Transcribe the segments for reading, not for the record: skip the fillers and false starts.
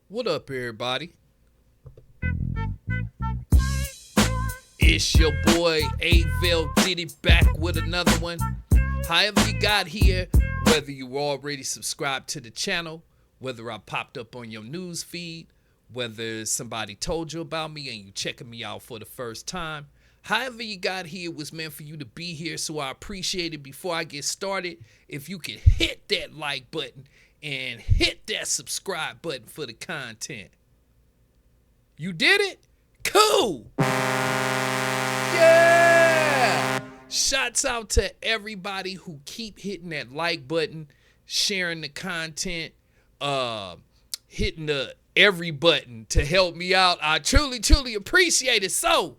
What up, everybody? It's your boy Avell Diddy back with another one. However you got here, whether you already subscribed to the channel, whether I popped up on your news feed, whether somebody told you about me and you checking me out for the first time, however you got here was meant for you to be here, so I appreciate it. Before I get started, if you could hit that like button and hit that subscribe button for the content. You did it? Cool! Yeah! Shouts out to everybody who keep hitting that like button, sharing the content, hitting the every button to help me out. I truly, truly appreciate it. So,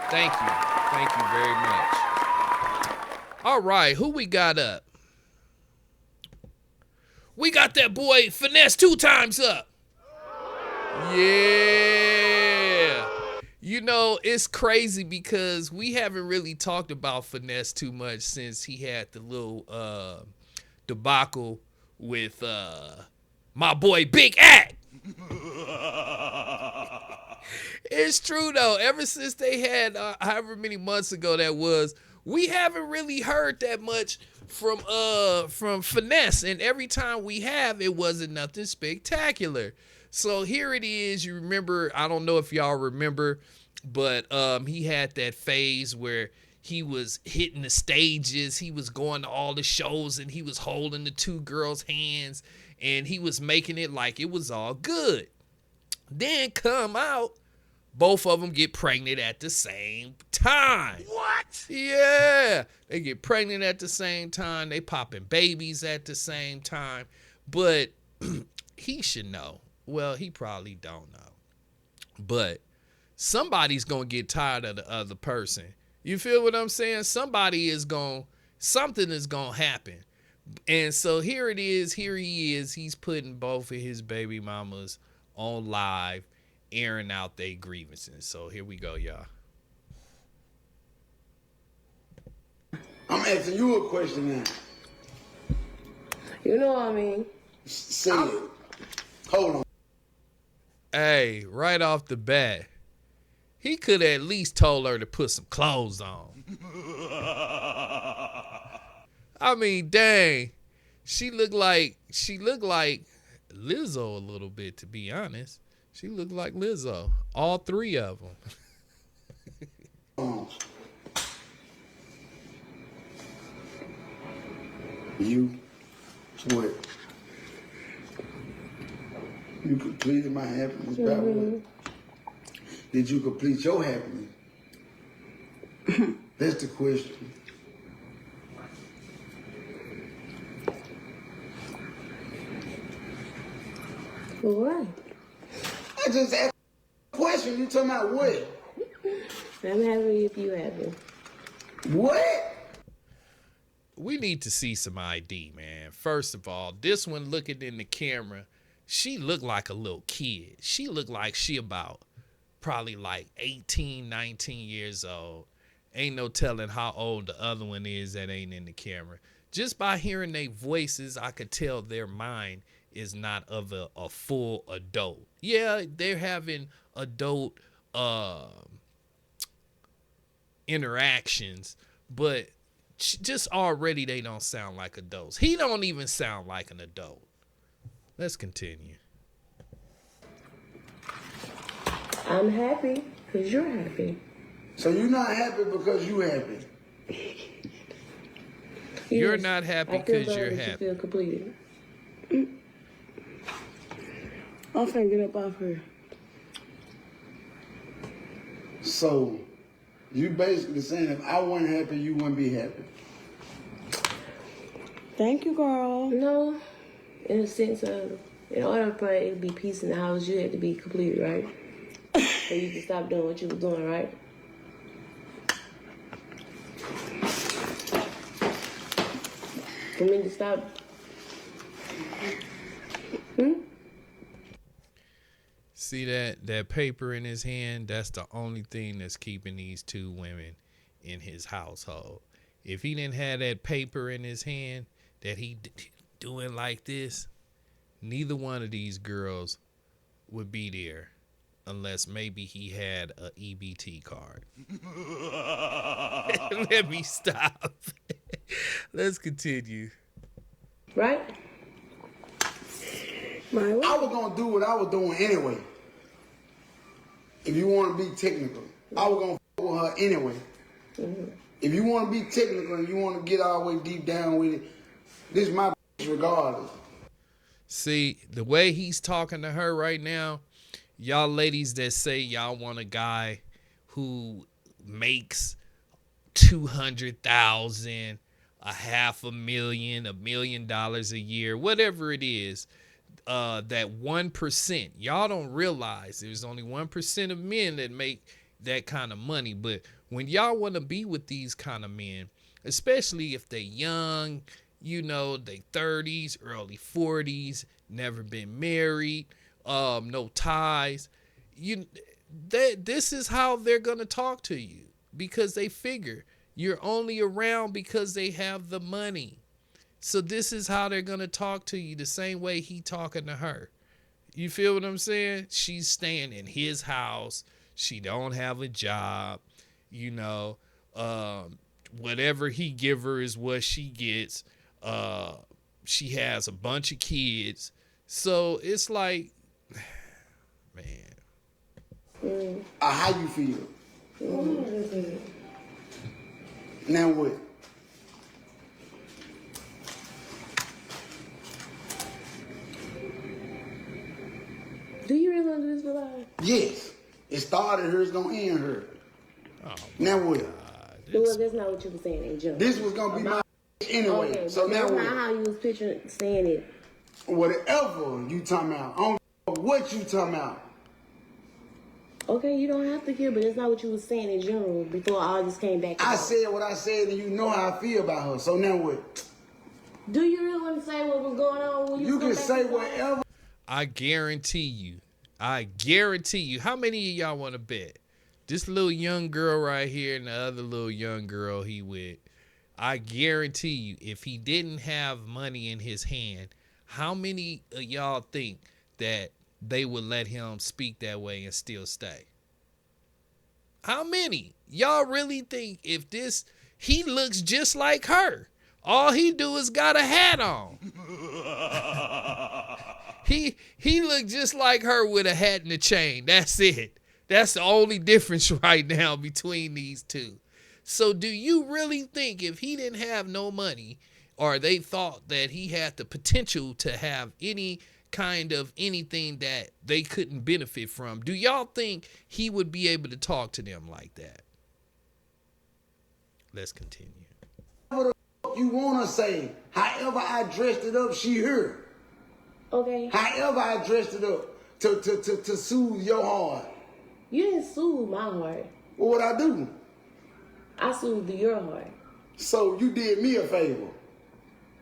thank you. Thank you very much. All right, who we got up? We got that boy Finesse2tymes up. Yeah. You know, it's crazy because we haven't really talked about Finesse too much since he had the little debacle with my boy Big Act. It's true though. Ever since they had however many months ago that was, we haven't really heard that much from Finesse, and every time we have, it wasn't nothing spectacular. So here it is. You remember, I don't know if y'all remember, but he had that phase where he was hitting the stages, he was going to all the shows, and he was holding the two girls' hands, and he was making it like it was all good. Then come out, both of them get pregnant at the same time. What? Yeah, they get pregnant at the same time. They popping babies at the same time. But he should know. Well, he probably don't know. But somebody's going to get tired of the other person. You feel what I'm saying? Something is going to happen. And so here it is. Here he is. He's putting both of his baby mamas on live, airing out their grievances. So here we go, y'all. I'm asking you a question now. You know what I mean? Say it. Hold on. Hey, right off the bat, he could have at least told her to put some clothes on. I mean, dang. She looked like Lizzo a little bit, to be honest. She looked like Lizzo. All three of them. You what? You completed my happiness. What? Did you complete your happiness? That's the question. For what? I just asked a question. You talking about what? I'm happy if you happy. What? We need to see some ID, man. First of all, this one looking in the camera, she looked like a little kid. She looked like she about probably like 18, 19 years old. Ain't no telling how old the other one is that ain't in the camera. Just by hearing their voices, I could tell their mind is not of a full adult. Yeah, they're having adult interactions, but just already they don't sound like adults. He don't even sound like an adult. Let's continue. I'm happy because you're happy. So you're not happy because you happy? You're Yes, not happy I feel because you're better that happy. You feel completed. I'm finna get up off here. So you basically saying if I wasn't happy, you wouldn't be happy? Thank you, girl. No, in a sense of, in order for it to be peace in the house, you had to be completed, right? So you can stop doing what you were doing, right? For me to stop. See that paper in his hand? That's the only thing that's keeping these two women in his household. If he didn't have that paper in his hand that he doing like this, neither one of these girls would be there unless maybe he had a EBT card. Let me stop. Let's continue. Right? I was gonna do what I was doing anyway. If you want to be technical, I was gonna fuck with her anyway. Mm-hmm. If you want to be technical and you want to get all the way deep down with it, this is my bitch regardless. See, the way he's talking to her right now, y'all ladies that say y'all want a guy who makes 200,000, $500,000, $1 million a year, whatever it is, that 1%, y'all don't realize there's only 1% of men that make that kind of money. But when y'all want to be with these kind of men, especially if they young, you know, they 30s, early 40s, never been married, no ties, this is how they're gonna talk to you, because they figure you're only around because they have the money. So this is how they're gonna talk to you, the same way he talking to her. You feel what I'm saying? She's staying in his house. She don't have a job. You know, whatever he give her is what she gets. She has a bunch of kids. So it's like, man. How you feel? Now what? Do you really want to do this for life? Yes. It started her, it's going to end her. Oh, now what? Well, that's not what you were saying in general. This was going to be my anyway. Okay, so now that's what? not how you was picturing saying it. Whatever you talking about. I don't know what you talking about. Okay, you don't have to hear, but that's not what you was saying in general before all this came back. I said what I said, and you know how I feel about her. So now what? Do you really want to say what was going on when you can say whatever. I guarantee you. How many of y'all want to bet? This little young girl right here and the other little young girl he with. I guarantee you, if he didn't have money in his hand, how many of y'all think that they would let him speak that way and still stay? How many? Y'all really think if he looks just like her. All he do is got a hat on. He look just like her with a hat and a chain. That's it. That's the only difference right now between these two. So do you really think if he didn't have no money, or they thought that he had the potential to have any kind of anything that they couldn't benefit from, do y'all think he would be able to talk to them like that? Let's continue. Whatever the fuck you want to say, however I dressed it up, she heard. Okay. However I dressed it up to soothe your heart. You didn't soothe my heart. Well, what I do? I soothed your heart. So you did me a favor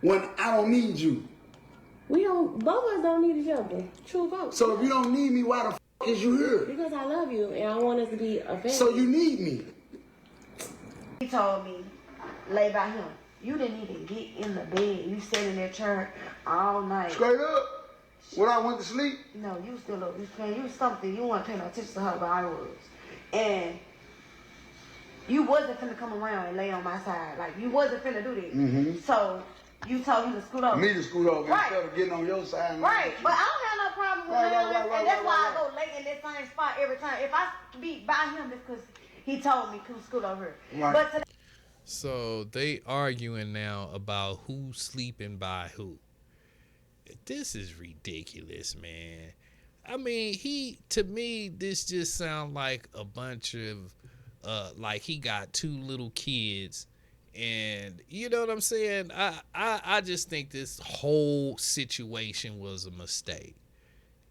when I don't need you. Both of us don't need each other. True vote. So if you don't need me, why the fuck is you here? Because I love you and I want us to be a family. So you need me. He told me, lay by him. You didn't even get in the bed. You sat in that chair all night. Straight up. When I went to sleep? No, you still up. You was something. You weren't paying no attention to her, but I was. And you wasn't finna come around and lay on my side. Like, you wasn't finna do that. Mm-hmm. So you told him to scoot over. Me to scoot over right. instead of getting on your side. Right, but I don't have no problem with him. And that's why I go lay in that same spot every time. If I be by him, it's because he told me to scoot over. Right. But today, so they arguing now about who's sleeping by who. This is ridiculous, man. I mean, to me, this just sounds like a bunch of, like he got two little kids, and you know what I'm saying? I just think this whole situation was a mistake,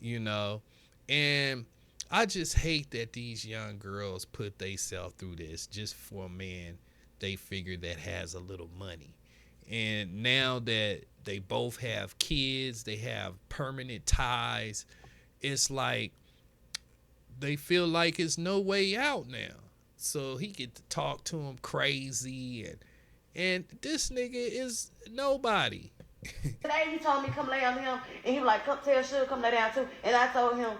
you know? And I just hate that these young girls put themselves through this just for a man they figure that has a little money. And now that they both have kids, they have permanent ties, it's like they feel like it's no way out now. So he get to talk to him crazy, and this nigga is nobody. Today he told me come lay on him, and he was like, come tell Sugar come lay down too. And I told him,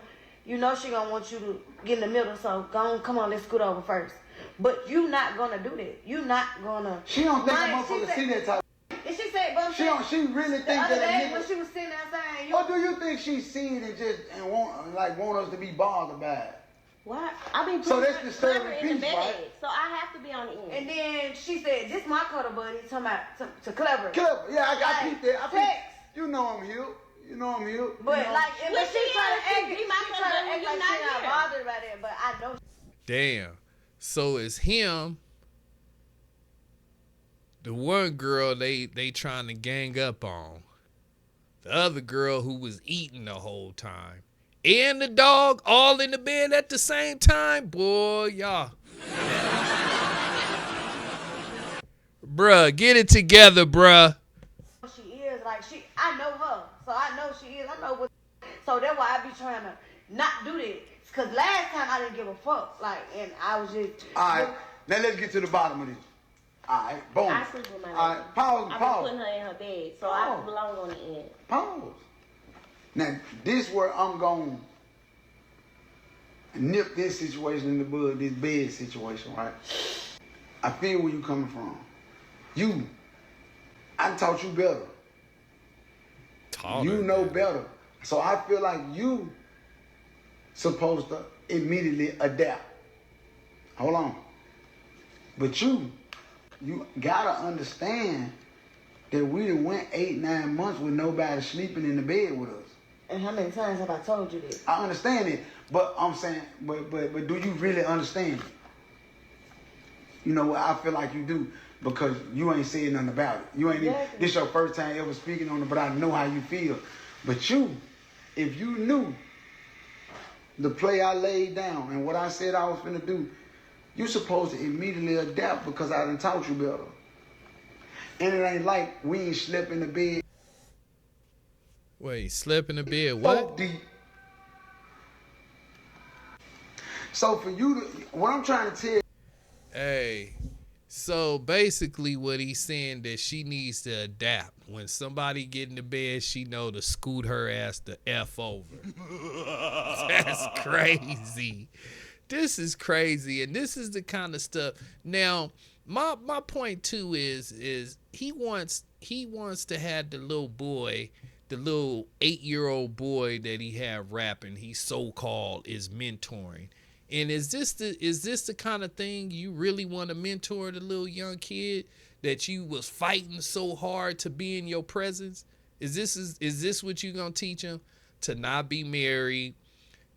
you know she gonna want you to get in the middle, so go on, come on, let's scoot over first. But you not gonna do that. You not gonna. She don't think a motherfucker see that type. And she said, but She really think that. The other day when she was sitting outside, or do you think she seen it and want us to be bothered by it? Why? I mean, so that's disturbing in the piece, bed, right? so I have to be on the end. And then she said, "This my cuddle buddy." Talking about to Clever. Clever, yeah, I peeped that. Text. You know I'm here. You know I'm here. But you know. like, Well, she trying to act, be my cuddle buddy when like you're not she not here. bothered by that. But I know. Damn. So it's him. The one girl they trying to gang up on. The other girl who was eating the whole time. And the dog all in the bed at the same time. Boy, y'all. Bruh, get it together, bruh. She is like I know her, so I know she is. I know what. So that's why I be trying to not do that. Cause last time I didn't give a fuck, like, and I was just. All right, now let's get to the bottom of this. All right, boom. I sleep with my All right, pause. I've been putting her in her bed, so I belong on the end. Pause. Now, this where I'm going to nip this situation in the bud, this bed situation, right? I feel where you coming from. I taught you better. You know better. So I feel like you supposed to immediately adapt. Hold on. But you gotta understand that we done went 8-9 months with nobody sleeping in the bed with us. And how many times have I told you that? I understand it, but I'm saying, but do you really understand it? You know what? I feel like you do because you ain't saying nothing about it. You ain't even, this your first time ever speaking on it, but I know how you feel. But if you knew the play I laid down and what I said I was finna do, you supposed to immediately adapt because I done taught you better. And it ain't like we ain't slept in the bed. Wait, slept in the bed, what? Deep. So for you to, what I'm trying to tell you. Hey, so basically what he's saying that she needs to adapt. When somebody get in the bed, she know to scoot her ass the F over. That's crazy. This is crazy, and this is the kind of stuff. Now, my point too is he wants to have the little boy, the little 8-year-old boy that he had rapping, he so-called is mentoring. And is this the kind of thing you really want to mentor the little young kid that you was fighting so hard to be in your presence? Is this what you gonna teach him? To not be married,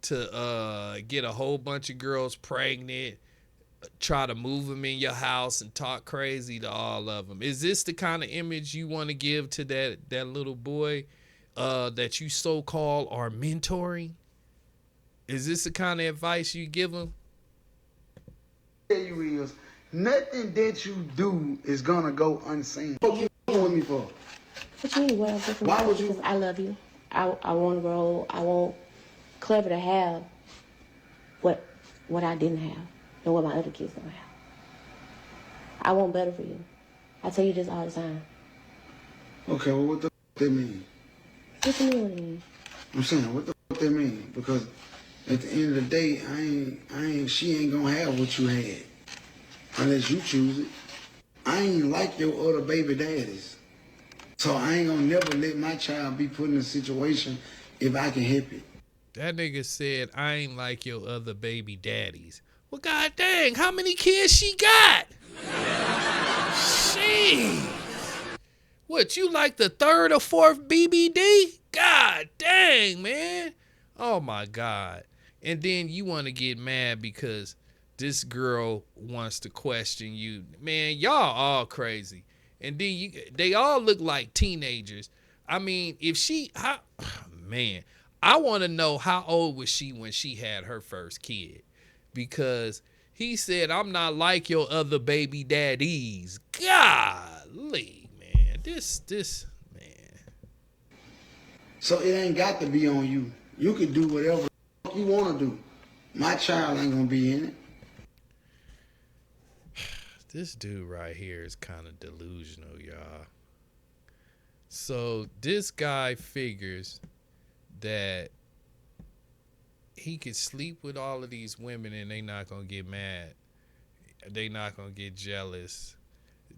to get a whole bunch of girls pregnant, try to move them in your house and talk crazy to all of them? Is this the kind of image you want to give to that little boy that you so-called are mentoring? Is this the kind of advice you give him? You is nothing that you do is gonna go unseen. What you with me for? What you mean? What I'm different? Why would you? Because I love you. I want to grow. I want Clever to have what I didn't have and what my other kids don't have. I want better for you. I tell you this all the time. Okay, well, what the that mean? What you mean? What it mean? I'm saying, what the that mean? Because at the end of the day, she ain't gonna have what you had unless you choose it. I ain't like your other baby daddies, so I ain't gonna never let my child be put in a situation if I can help it. That nigga said, I ain't like your other baby daddies. Well, god dang, how many kids she got? Jeez. What, you like the 3rd or 4th BBD? God dang, man. Oh my God. And then you want to get mad because this girl wants to question you. Man, y'all all crazy. And then they all look like teenagers. I mean, man, I want to know how old was she when she had her first kid? Because he said, I'm not like your other baby daddies. Golly, man. This, man. So it ain't got to be on you. You can do whatever you want to do. My child ain't going to be in it. This dude right here is kind of delusional, y'all. So this guy figures that he could sleep with all of these women and they not gonna get mad. They not gonna get jealous.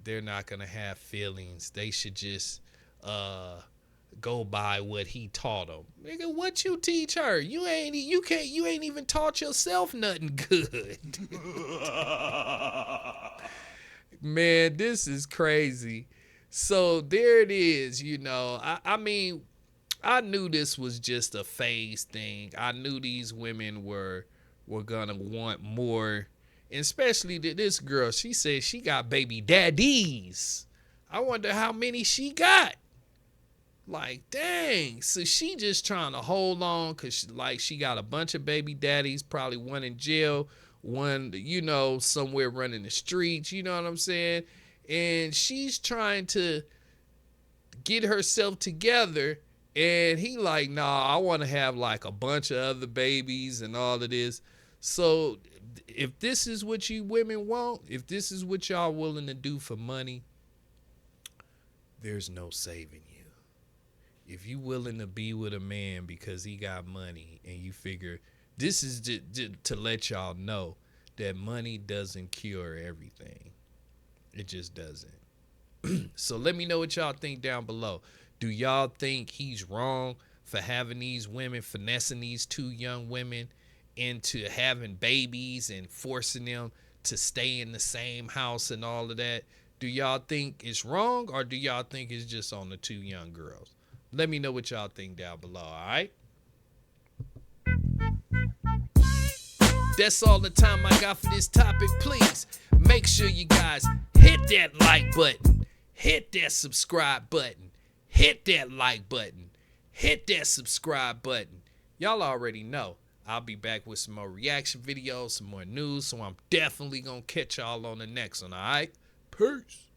They're not gonna have feelings. They should just go by what he taught them. Nigga, what you teach her? You ain't even taught yourself nothing good. Man, this is crazy. So there it is, you know. I mean, I knew this was just a phase thing. I knew these women were gonna want more. And especially this girl, she said she got baby daddies. I wonder how many she got. Like, dang. So she just trying to hold on because she got a bunch of baby daddies, probably one in jail, one, you know, somewhere running the streets, you know what I'm saying? And she's trying to get herself together. And he like, nah, I want to have like a bunch of other babies and all of this. So if this is what you women want, if this is what y'all willing to do for money, there's no saving you. If you willing to be with a man because he got money and you figure this is to let y'all know that money doesn't cure everything. It just doesn't. So let me know what y'all think down below. Do y'all think he's wrong for having these women, finessing these two young women into having babies and forcing them to stay in the same house and all of that? Do y'all think it's wrong, or do y'all think it's just on the two young girls? Let me know what y'all think down below, all right? That's all the time I got for this topic. Please make sure you guys hit that like button, hit that subscribe button, hit that like button, hit that subscribe button. Y'all already know I'll be back with some more reaction videos, some more news, so I'm definitely gonna catch y'all on the next one, all right? Peace.